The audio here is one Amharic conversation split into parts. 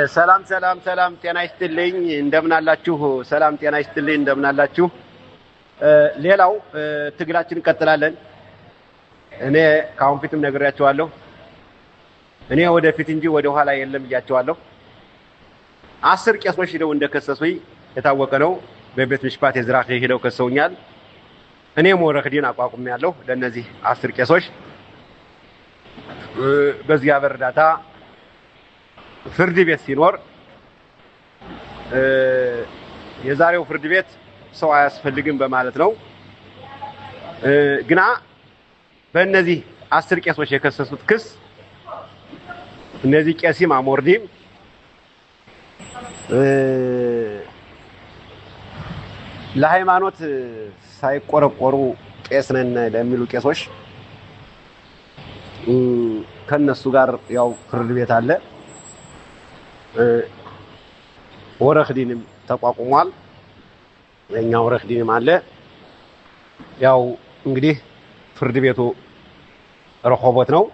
ሰላም ሰላም ሰላም ጤና ይስጥልኝ እንደምን አላችሁ? ሰላም ጤና ይስጥልኝ እንደምን አላችሁ? ሌላው ትግላችን እንቀጥላለን። እኔ ካሁን ፊትም ነግሬያቸዋለሁ። እኔ ወደፊት እንጂ ወደ ኋላ የለም ብያቸዋለሁ። 10 ቄሶች ሄደው እንደከሰሱኝ የታወቀ ነው። በቤት ምሽፋት የዝራክ ሄደው ከሰውኛል። እኔም ወረክዲን አቋቁሜያለሁ ለነዚህ 10 ቄሶች በዚያ በርዳታ ፍርድ ቤት ሲኖር የዛሬው ፍርድ ቤት ሰው አያስፈልግም በማለት ነው። ግና በእነዚህ 10 ቄሶች የከሰሱት ክስ እነዚህ ቄሲም አሞርዲም ለሃይማኖት ሳይቆረቆሩ ቄስ ነን ለሚሉ ቄሶች ከነሱ ጋር ያው ፍርድ ቤት አለ። ወረክዲንም ተቋቁሟል። የኛ ወረክዲንም አለ። ያው እንግዲህ ፍርድ ቤቱ ረሆቦት ነው።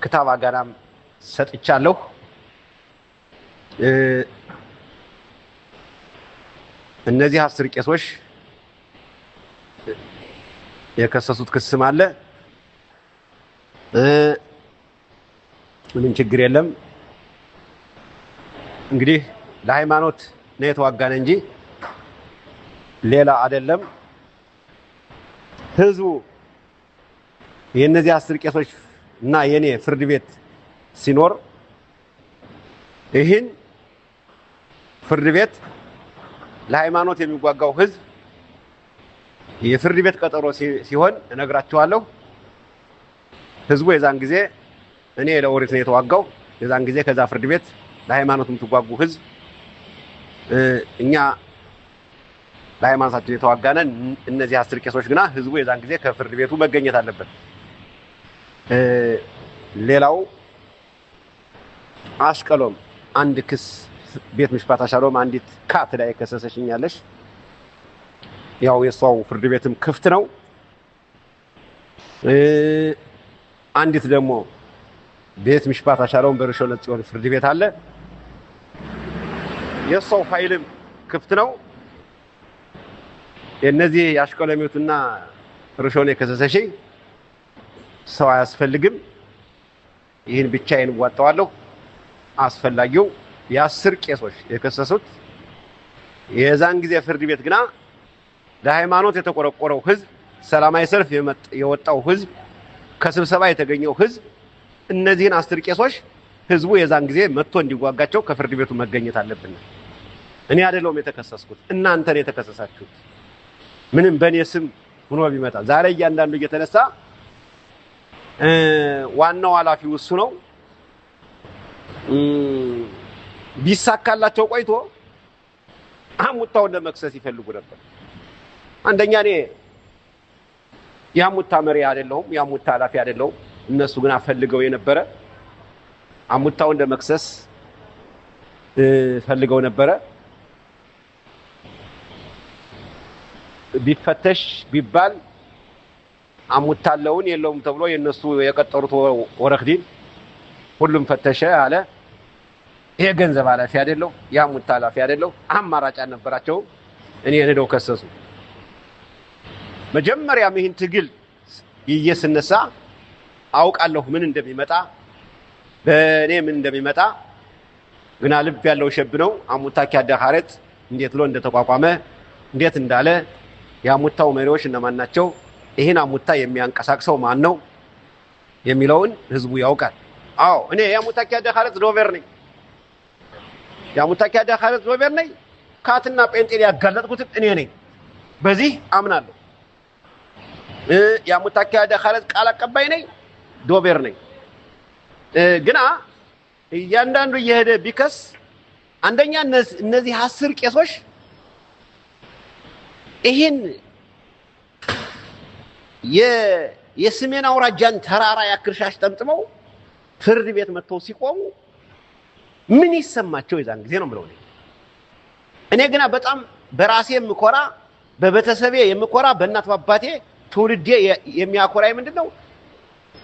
ክታብ አጋናም ሰጥቻለሁ። እነዚህ 10 ቄሶች የከሰሱት ክስም አለ። ምንም ችግር የለም። እንግዲህ ለሃይማኖት ነው የተዋጋነ እንጂ ሌላ አይደለም። ህዝቡ የነዚህ 10 ቄሶች እና የኔ ፍርድ ቤት ሲኖር ይህን ፍርድ ቤት ለሃይማኖት የሚዋጋው ህዝብ የፍርድ ቤት ቀጠሮ ሲሆን እነግራቸዋለሁ። ህዝቡ የዛን ጊዜ እኔ ለኦሪት ነው የተዋጋው። የዛን ጊዜ ከዛ ፍርድ ቤት ለሃይማኖት የምትዋጉ ህዝብ እኛ ለሃይማኖታችን የተዋጋነ እነዚህ 10 ቄሶች ግና ህዝቡ የዛን ጊዜ ከፍርድ ቤቱ መገኘት አለበት። ሌላው አሽቀሎም አንድ ክስ ቤት ምሽፋት አሻሎም አንዲት ካት ላይ ከሰሰሽኛለሽ። ያው የሷው ፍርድ ቤትም ክፍት ነው። አንዲት ደግሞ ቤት ምሽፋት አሻሎም በርሾለት ጽዮን ፍርድ ቤት አለ። የሷው ፋይልም ክፍት ነው። የነዚህ ያሽቀለሚቱና ርሾኔ ከሰሰሽ ሰው አያስፈልግም። ይህን ብቻዬን ዋጣዋለሁ። አስፈላጊው የ10 ቄሶች የከሰሱት የዛን ጊዜ ፍርድ ቤት ግና ለሃይማኖት የተቆረቆረው ህዝብ፣ ሰላማዊ ሰልፍ የወጣው ህዝብ፣ ከስብሰባ የተገኘው ህዝብ እነዚህን 10 ቄሶች ህዝቡ የዛን ጊዜ መጥቶ እንዲዋጋቸው ከፍርድ ቤቱ መገኘት አለብን። እኔ አይደለሁም የተከሰስኩት፣ እናንተ ነው የተከሰሳችሁት። ምንም በኔ ስም ሆኖ ቢመጣ ዛሬ እያንዳንዱ እየተነሳ ዋናው ኃላፊው እሱ ነው። ቢሳካላቸው ቆይቶ አሙታውን ለመክሰስ ይፈልጉ ነበር። አንደኛ እኔ ያሙታ መሪ አይደለሁም፣ ያሙታ ኃላፊ አይደለሁም። እነሱ ግን ፈልገው የነበረ አሙታውን ለመክሰስ ፈልገው ነበረ። ቢፈተሽ ቢባል አሙታለውን የለውም ተብሎ የነሱ የቀጠሩት ወረክዲን ሁሉም ፈተሸ አለ። ይሄ ገንዘብ ኃላፊ አይደለው፣ ያሙታ ኃላፊ አይደለው። አማራጭ አልነበራቸው። እኔ ሄደው ከሰሱ። መጀመሪያም ይህን ትግል ይየስነሳ አውቃለሁ ምን እንደሚመጣ፣ በእኔ ምን እንደሚመጣ። ግና ልብ ያለው ሸብ ነው። አሙታ ኪያዳኻረት እንዴት ብሎ እንደተቋቋመ እንዴት እንዳለ ያሙታው መሪዎች እነማን ናቸው፣ ይሄን አሙታ የሚያንቀሳቅሰው ማን ነው የሚለውን ህዝቡ ያውቃል። አዎ እኔ ያሙታ ኪያዳኻረት ዶቨር ነኝ። ያሙታ ኪያዳኻረት ዶቨር ነኝ። ካትና ጴንጤን ያጋለጥኩት እኔ ነኝ። በዚህ አምናለሁ። ያሙታ ኪያዳኻረት ቃል አቀባይ ነኝ፣ ዶቨር ነኝ። ግና እያንዳንዱ እየሄደ ቢከስ አንደኛ እነዚህ 10 ቄሶች ይህን የሰሜን አውራጃን ተራራ ያክርሻሽ ጠምጥመው ፍርድ ቤት መጥተው ሲቆሙ ምን ይሰማቸው የዛን ጊዜ ነው የምለው። እኔ ግና በጣም በራሴ የምኮራ፣ በቤተሰቤ የምኮራ፣ በእናት በአባቴ ትውልዴ የሚያኮራኝ ምንድነው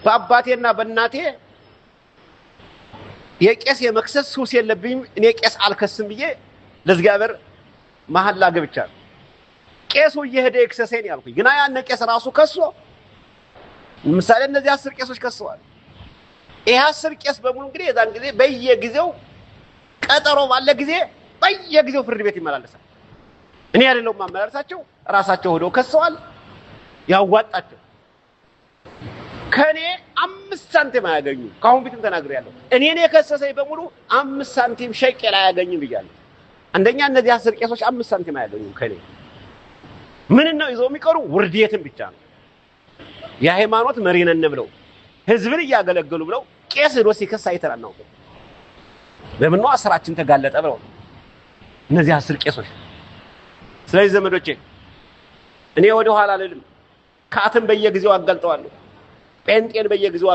በአባቴና በእናቴ የቄስ የመክሰስ ሱስ የለብኝም እኔ ቄስ አልከስም ብዬ ለእግዚአብሔር መሐላ ገብቻለሁ። ቄሱ እየሄደ ይክሰሰኝ ያልኩኝ ግና ያን ቄስ ራሱ ከሶ ምሳሌ እነዚህ 10 ቄሶች ከሰዋል። ይሄ 10 ቄስ በሙሉ እንግዲህ የዛን ጊዜ በየጊዜው ቀጠሮ ባለ ጊዜ በየጊዜው ፍርድ ቤት ይመላለሳል። እኔ አይደለም ማመላለሳቸው ራሳቸው ሆዶ ከሰዋል። ያዋጣቸው ከኔ 5 ሳንቲም አያገኙ። ካሁን ቢትም ተናግሬያለሁ። እኔን የከሰሰኝ በሙሉ 5 ሳንቲም ሸቀል አያገኝም ብያለሁ። አንደኛ እነዚህ 10 ቄሶች 5 ሳንቲም አያገኙ ከኔ ምን ነው ይዘው የሚቀሩ ውርዴትን ብቻ ነው። የሃይማኖት መሪ ነን ብለው ህዝብን እያገለገሉ ብለው ቄስ ሄዶ ሲከስ አይተናናው ለምን ነው አስራችን ተጋለጠ ብለው እነዚህ 10 ቄሶች። ስለዚህ ዘመዶቼ እኔ ወደ ኋላ ልልም ካትን በየጊዜው አጋልጠዋለሁ፣ ጴንጤን በየጊዜው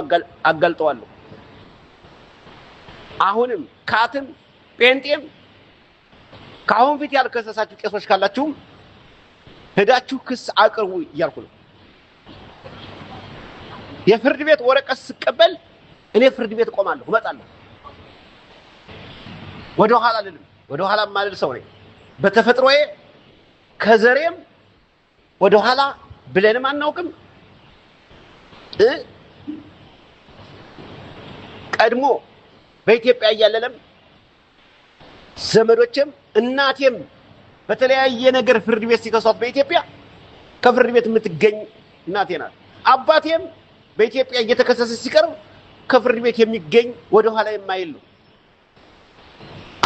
አጋልጠዋለሁ። አሁንም ካትን ጴንጤም ካሁን ፊት ያልከሰሳችሁ ቄሶች ካላችሁ ሄዳችሁ ክስ አቅርቡ እያልኩ ነው። የፍርድ ቤት ወረቀት ስቀበል እኔ ፍርድ ቤት ቆማለሁ እመጣለሁ። ወደ ኋላ ልልም ወደ ኋላ ማልል ሰው ነኝ በተፈጥሮዬ። ከዘሬም ወደ ኋላ ብለንም አናውቅም። ቀድሞ በኢትዮጵያ ያለለም ዘመዶችም እናቴም በተለያየ ነገር ፍርድ ቤት ሲከሷት በኢትዮጵያ ከፍርድ ቤት የምትገኝ እናቴ ናት። አባቴም በኢትዮጵያ እየተከሰሰ ሲቀርብ ከፍርድ ቤት የሚገኝ ወደ ኋላ የማይል ነው።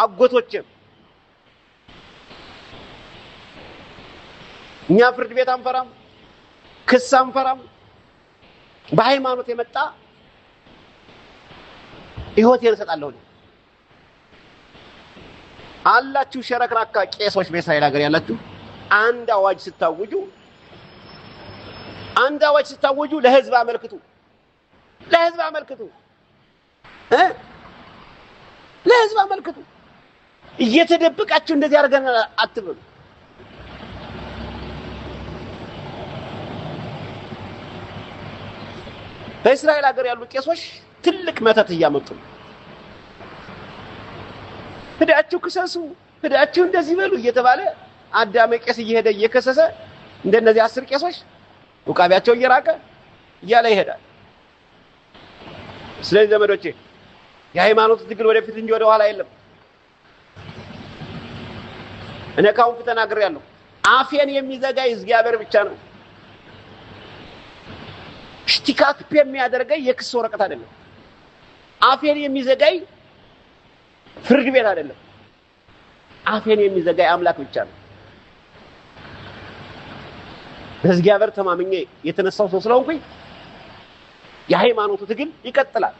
አጎቶችም እኛ ፍርድ ቤት አንፈራም፣ ክስ አንፈራም። በሃይማኖት የመጣ ህይወቴን እሰጣለሁ አላችሁ። ሸረክራካ ቄሶች በእስራኤል ሀገር ያላችሁ አንድ አዋጅ ስታወጁ ለህዝብ አመልክቱ፣ ለህዝብ አመልክቱ። እየተደበቃችሁ እንደዚህ አድርገን አትበሉ። በእስራኤል ሀገር ያሉ ቄሶች ትልቅ መተት እያመጡ ሄዳችሁ ክሰሱ፣ ሄዳችሁ እንደዚህ በሉ እየተባለ አዳመ ቄስ እየሄደ እየከሰሰ እንደነዚህ 10 ቄሶች ውቃቢያቸው እየራቀ እያለ ይሄዳል። ስለዚህ ዘመዶቼ የሃይማኖት ትግል ወደፊት እንጂ ወደ ኋላ የለም። እኔ ካሁን ፊት ተናግሬያለሁ። አፌን የሚዘጋይ እግዚአብሔር ብቻ ነው። ሽቲካክ የሚያደርገኝ የክስ ወረቀት አይደለም። አፌን የሚዘጋይ ፍርድ ቤት አይደለም። አፌን የሚዘጋይ አምላክ ብቻ ነው። በእግዚአብሔር ተማምኜ የተነሳው ሰው ስለሆንኩኝ የሃይማኖቱ ትግል ይቀጥላል።